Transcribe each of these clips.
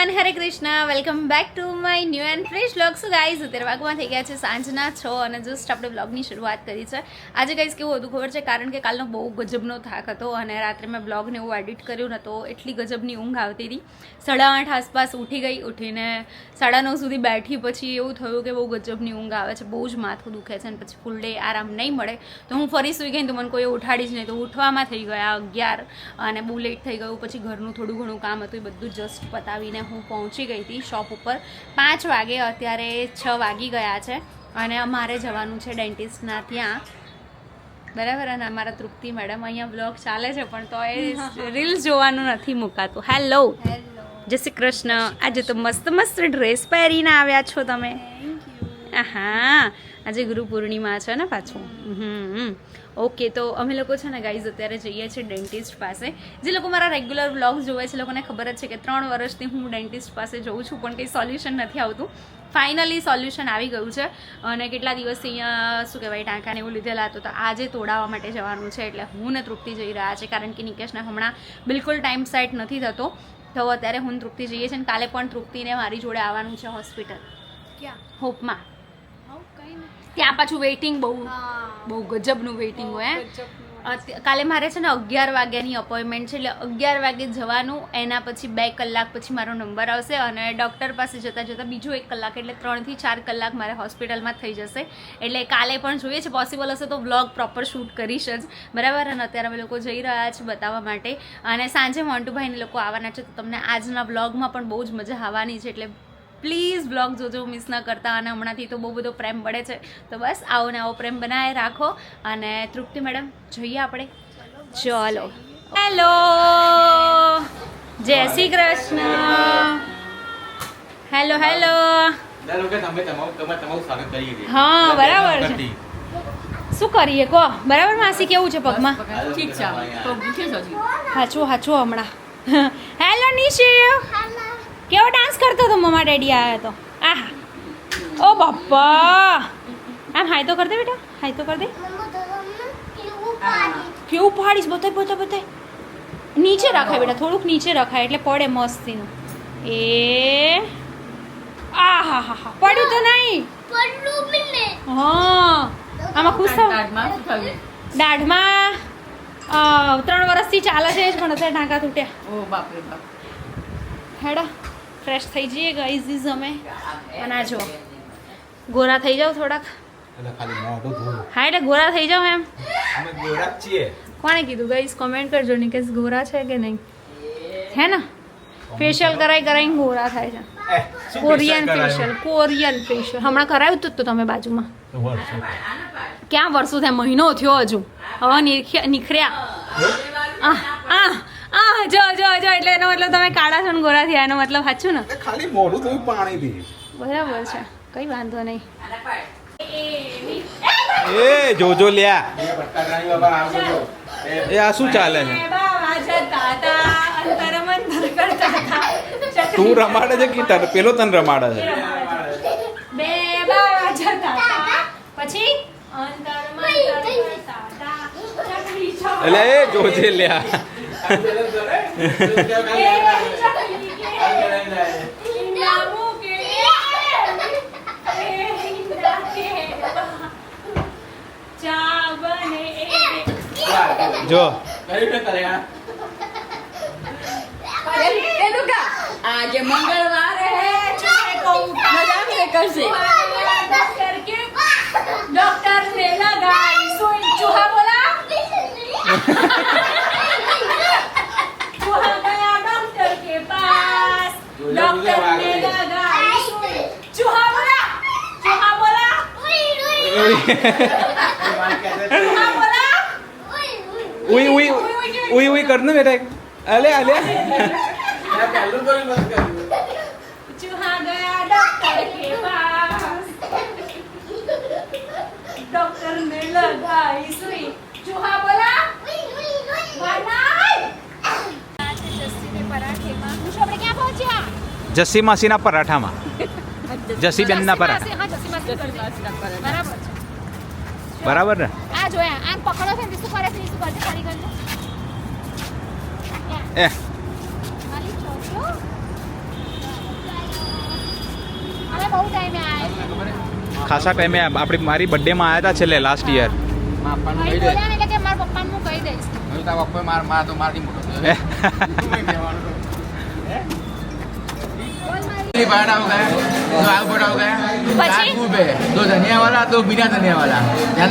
Everyone, Hare Krishna. Welcome back to my new and fresh vlog. So guys, અત્યારે વાગમાં થઈ ગયા છે સાંજના 6 અને જસ્ટ આપણે વ્લોગની શરૂઆત કરી છે. આજે ગાઈઝ કેવું હતું ખબર છે, કારણ કે કાલનો બહુ ગજબનો થાક હતો અને રાત્રે મેં બ્લોગને એવું એડિટ કર્યું ને તો એટલી ગજબની ઊંઘ આવતી હતી. 8:30 આસપાસ ઉઠી ગઈ. ઉઠીને 9:30 સુધી બેઠી. પછી એવું થયું કે બહુ ગજબની ઊંઘ આવે છે, બહુ જ માથું દુખે છે અને પછી ફૂલ ડે આરામ નહીં મળે. તો હું ફરી સૂઈ ગઈ તો મને કોઈ ઉઠાડી જ નહીં. તો ઉઠવામાં થઈ ગયા 11 અને બહુ લેટ થઈ ગયું. પછી ઘરનું થોડું ઘણું કામ હતું, એ બધું જસ્ટ પતાવીને હું પહોંચી ગઈ હતી શોપ ઉપર 5 વાગે. અત્યારે 6 વાગી ગયા છે અને અમારે જવાનું છે ડેન્ટિસ્ટના ત્યાં, બરાબર. અને અમારા તૃપ્તિ મેડમ અહીંયા બ્લોગ ચાલે છે પણ તો એ રીલ્સ જોવાનું નથી મુકાતું. હેલો, જય શ્રી કૃષ્ણ. આજે તો મસ્ત મસ્ત ડ્રેસ પહેરીને આવ્યા છો તમે. હા, આજે ગુરુ પૂર્ણિમા છે ને પાછું. ઓકે, તો અમે લોકો છે ને ગાઈઝ અત્યારે જઈએ છીએ ડેન્ટિસ્ટ પાસે. જે લોકો મારા રેગ્યુલર વ્લોગ્સ જોવે છે લોકોને ખબર જ છે કે 3 વર્ષથી હું ડેન્ટિસ્ટ પાસે જઉં છું પણ કંઈ સોલ્યુશન નથી આવતું. ફાઇનલી સોલ્યુશન આવી ગયું છે અને કેટલા દિવસથી અહીંયા શું કહેવાય ટાંકાને એવું લીધેલા હતું, તો આજે તોડાવવા માટે જવાનું છે. એટલે હું ને તૃપ્તિ જઈ રહ્યા છે કારણ કે નિકેશને હમણાં બિલકુલ ટાઈમ સેટ નથી થતો. તો અત્યારે હું તૃપ્તિ જઈએ છીએ અને કાલે પણ તૃપ્તિને મારી જોડે આવવાનું છે હોસ્પિટલ. ક્યાં? હોપમાં. ત્યાં પાછું વેઇટિંગ બહુ ગજબનું વેઇટિંગ હોય. કાલે મારે છે ને 11 વાગ્યાની અપોઇન્ટમેન્ટ છે, એટલે 11 વાગે જવાનું. એના પછી 2 કલાક પછી મારો નંબર આવશે અને ડૉક્ટર પાસે જતાં જતાં બીજો 1 કલાક, એટલે 3 થી 4 કલાક મારે હોસ્પિટલમાં થઈ જશે. એટલે કાલે પણ જોઈએ છે, પોસિબલ હશે તો વ્લોગ પ્રોપર શૂટ કરીશ જ, બરાબર. અને અત્યારે અમે લોકો જઈ રહ્યા છીએ બતાવવા માટે અને સાંજે મોન્ટુભાઈને લોકો આવવાના છે. તો તમને આજના વ્લોગમાં પણ બહુ જ મજા આવવાની છે, એટલે પ્લીઝ બ્લોગ જોજો, મિસ ન કરતા. અને હમણાંથી તો બહુ બધો પ્રેમ મળે છે, તો બસ આવો ને આવો પ્રેમ બનાવી રાખો. અને તૃપ્તિ મેડમ જોઈએ આપણે. ચલો, હેલો, જય શ્રી કૃષ્ણ. Hello hello. હા, બરાબર છે. શું કરીએ કહો, બરાબર માસી? કેવું છે પગમાં? ઠીક છે. હાચું હમણાં. હેલો નિશિવ, કેવો ડાન્સ કરતો હતો મમ્મા ડેડી આવ્યા તો. આહા, ઓ બાપા, આમ હાય તો કર દે બેટા, હાય તો કર દે. કેવું પાડીશ? બતાય. નીચે રખાય બેટા, થોડુંક નીચે રખાય એટલે પડે મસ્તીનું. એ આહા હા હા, પડ્યું તો નહીં. હા, આમાં ખુશ થાવ. દાઢમાં 3 વર્ષથી ચાલે છે જ પણ અત્યારે ટાંકા તૂટ્યા. ઓ બાપ રે બાપ. હેડા ફ્રેશ થઈ જઈએ ગાઈઝ અમે. અને આ જો ગોરા થઈ જાવ થોડાક. હા, એટલે ગોરા થઈ જાવ એમ. કોણે કીધું ગાઈઝ? કમેન્ટ કરજો ને કે ગોરા છે કે નહીં, હે ને? ફેશિયલ કરાઈને ગોરા થાય છે. કોરિયન ફેશિયલ હમણાં કરાવ્યું હતું તો તમે બાજુમાં. ક્યાં વર્ષો થયા? મહિનો થયો હજુ. હવે નીકળ્યા. જો એટલે એનો મતલબ તમે કાળા છો ને ગોરા થયા, એનો મતલબ સાચું ને? ખાલી મોઢું ધોઈ પાણીથી. બરાબર છે, કઈ વાંધો નહીં. એ જોજો લ્યા, એ આ શું ચાલે છે? તું રમાડે છે કે પેલો તને રમાડે છે? પછી એટલે એ જોજે લ્યા. જો આજે મંગળવારે डॉक्टर ने लगाई सुई. चूहा बोला चूहा गया डॉक्टर के पास. डॉक्टर ने लगाई सुई. चूहा बोला चूहा बोला ઉઈ કરને બેટા. અલે चूहा गया डॉक्टर के पास. डॉक्टर ने लगाई सुई. चूहा बोला જસ્સી માસીના પરાઠામાં. જસ્સી બેનના પરાઠા. બરાબર ને? આ જોયા આમ પકડો છે ને શું કરે છે? શું કરે છે? એ ખાલી છોકરો બહુ ટાઈમે આવ્યા ખાસા ટાઈમે આપણી મારી બર્થડેમાં આવ્યા હતા છેલ્લે લાસ્ટ યર. ભાઈ બોલ્યા ને એટલે કે મારા પપ્પાને હું કહી દઈશ. चार सूप है, दो धनिया वाला, दो बिना धनिया वाला.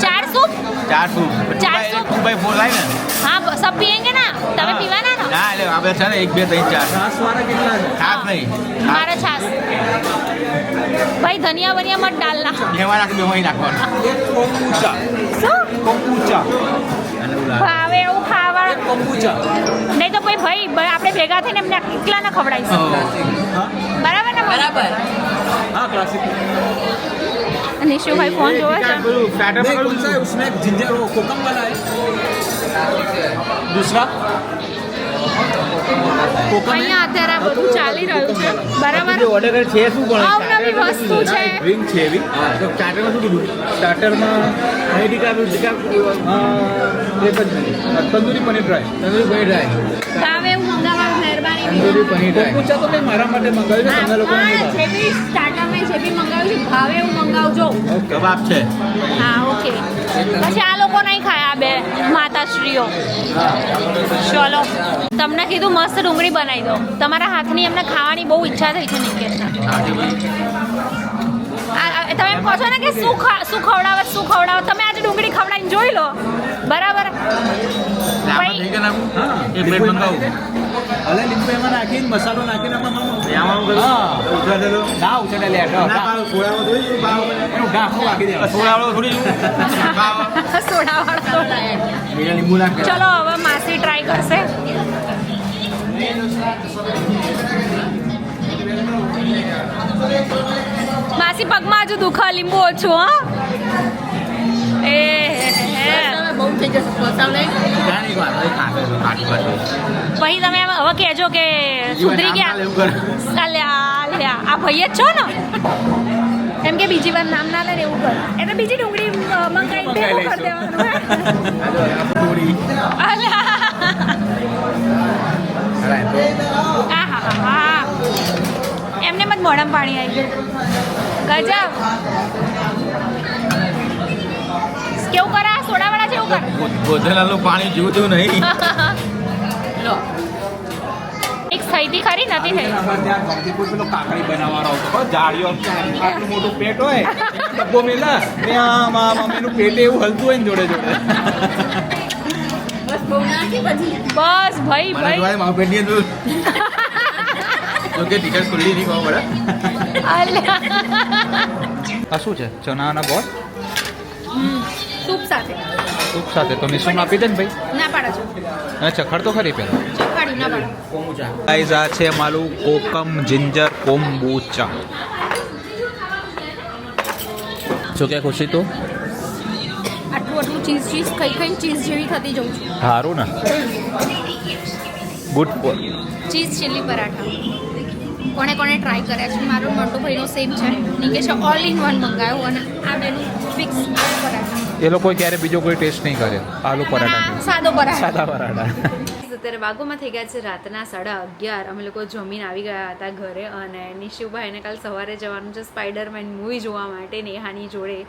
4 सूप? 4 सूप. 4 सूप. 2x4 लाए ना? हाँ सब पियेंगे ना તમે પીવાના ને ના એટલે આપણે છે ને 1 2 3 4 છાસ નહીં મારા છાસ ભાઈ ધનિયા વનિયા મત ડાલના બેમાં નાખ બેમાં નાખવાનું શું કોમ્બુચા. ભાવે એવું ખાવા નહીં તો કોઈ ભાઈ આપણે ભેગા થઈને એમને એકલાને ખવડાવીશું બરાબર ને બરાબર. હા ક્લાસિક. નિશુભાઈ ફોન જોવે છે स्टार्टर में कौन सा है उसमें जिंजर वो कोकम वाला है दूसरा कोकम અહીંયા અત્યારે આ બધું ચાલી રહ્યું છે બરાબર ઓર્ડર કરે છે શું પણ અવનવી વસ્તુ છે ડ્રિંક છે એવી તો સ્ટાર્ટરમાં શું કીધું સ્ટાર્ટરમાં પનીર ટીકા એક જ તંદૂરી પનીર ડ્રાય ભાવે એવું મંગાવવાનું મહેરબાની તંદૂરી પનીર ડ્રાય. કોમ્બુચા તો મેં મારા માટે મંગાવ્યું છે તમને લોકોને નહીં જે બી સ્ટાર્ટરમાં જે બી મંગાવ્યું છે ભાવે એવું મંગાવજો કબાબ છે. હા ઓકે પછી આ લોકો નહીં ખાય આ બે માતાશ્રીઓ ચલો તમને કીધું મસ્ત ડુંગળી બનાવી દો તમારા હાથની એમને ખાવાની બહુ ઈચ્છા થઈ છે નિકેશના તમે એમ કહો છો ને કે શું ખવડાવે તમે આજે ડુંગળી ખવડાવીને જોઈ લો બરાબર આમાં થઈ ગયા ના એક પ્લેટ મંગાવું. અલે લીંબુ એમાં નાખીને મસાલો નાખીને આમાં ઉતરા દેલો. ના ઉછળે લે એનું ઢાંકણું રાખી દે સોડાવાળો થોડી સોડાવાળો બીજા લીંબુ નાખ. ચલો હવે માસી ટ્રાય કરશે માસી પગમાં હજુ દુખા લીંબુ ઓછું હા એ બહુ થઈ જશે પસાવ લઈ જાણી વાત હવે ખાટું પછી તમે હવે કહેજો કે સુધરી ગયા લ્યા આ ભાઈ જ છો ને એમ કે બીજી વાર નામ ના લે ને એવું કર એટલે બીજી ડુંગળી મંગાવી ભેગું કરી દેવાનું આહા એમને મત મોઢામાં પાણી આવી ગયું ગજબ કેવું કરે આ સોડાવાળા જેવું કર ગોધેલાનું પાણી જીવતું નહીં. એક થઈ હતી ખરી નથી થઈ પેલો કાકડી બનાવવાનો હતો જાડીઓ આટલું મોટું પેટ હોય ડબ્બો મેલા ત્યાં એનું પેટ એવું હલતું હોય ને જોડે જોડે બસ ભાઈ ભાઈ મારું પેટની અંદર જો કે ટિકિટ ખુલ્લી નહીં ખબર પડે. આ શું છે ચણાના ગોળ સૂપ સાથે સૂપ સાથે તો નિશુને આપી દે ને ભાઈ ના પાડો છો અચ્છા ખડતો ખરી પેલા ચખાડી ના પાડો ગાઈઝ આ છે મારું કોકમ જિંજર કોમ્બુચા શું કે ખુશી તું આટલું ચીઝ ખાઈને ચીઝ જેવી થતી જઉં છું સારું ને good for cheese chilli paratha કોણે ટ્રાય કર્યા છે મારો મોટો ભાઈનો સેમ છે નિકેશે ઓલ ઇન વન મંગાવ્યો અને આ બેનું ફિક્સ પરાઠા એ લોકો ક્યારે બીજો કોઈ ટેસ્ટ નહીં કરે આલુ પરાઠા સાદો પરાઠા સાદા પરાઠા અત્યારે વાગોમાં થઈ ગયા છે રાતના 11:30 અમે લોકો જમીન આવી ગયા હતા ઘરે અને નિશુભાઈને કાલ સવારે જવાનું છે સ્પાઈડરમેન મૂવી જોવા માટે નેહાની જોડે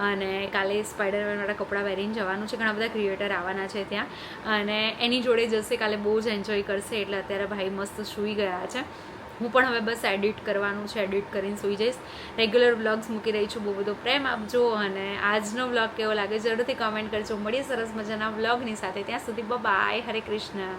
અને કાલે સ્પાઈડરમેનવાળા કપડાં પહેરીને જવાનું છે ઘણા બધા ક્રિએટર આવવાના છે ત્યાં અને એની જોડે જશે કાલે બહુ જ એન્જોય કરશે એટલે અત્યારે ભાઈ મસ્ત સૂઈ ગયા છે હું પણ હવે બસ એડિટ કરવાનું છે એડિટ કરીને સૂઈ જઈશ રેગ્યુલર વ્લોગ્સ મૂકી રહી છું બહુ બધો પ્રેમ આપજો અને આજનો વ્લોગ કેવો લાગે જરૂરથી કમેન્ટ કરજો મળીએ સરસ મજાના વ્લોગની સાથે ત્યાં સુધી બાય હરે કૃષ્ણ